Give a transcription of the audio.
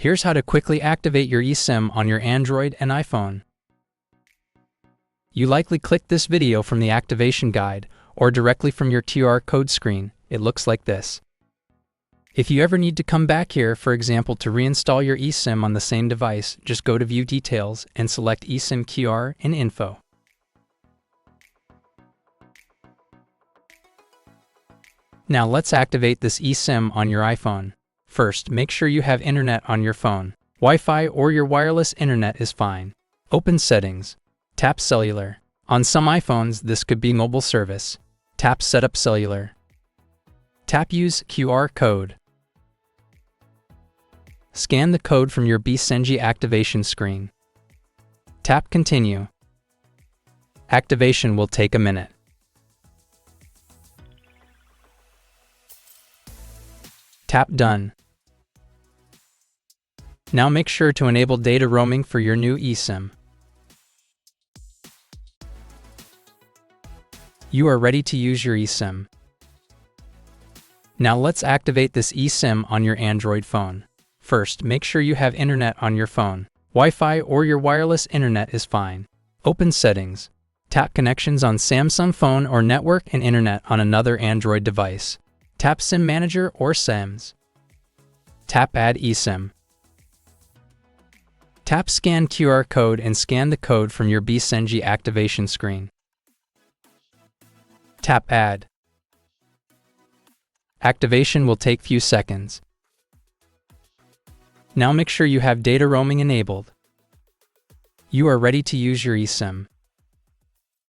Here's how to quickly activate your eSIM on your Android and iPhone. You likely clicked this video from the activation guide or directly from your QR code screen. It looks like this. If you ever need to come back here, for example, to reinstall your eSIM on the same device, just go to View Details and select eSIM QR and Info. Now let's activate this eSIM on your iPhone. First, make sure you have internet on your phone. Wi-Fi or your wireless internet is fine. Open Settings. Tap Cellular. On some iPhones, this could be mobile service. Tap Setup Cellular. Tap Use QR Code. Scan the code from your Bcengi activation screen. Tap Continue. Activation will take a minute. Tap Done. Now make sure to enable data roaming for your new eSIM. You are ready to use your eSIM. Now let's activate this eSIM on your Android phone. First, make sure you have internet on your phone. Wi-Fi or your wireless internet is fine. Open Settings. Tap Connections on Samsung phone or network and internet on another Android device. Tap SIM Manager or SIMs. Tap Add eSIM. Tap Scan QR Code and scan the code from your Bcengi activation screen. Tap Add. Activation will take few seconds. Now make sure you have data roaming enabled. You are ready to use your eSIM.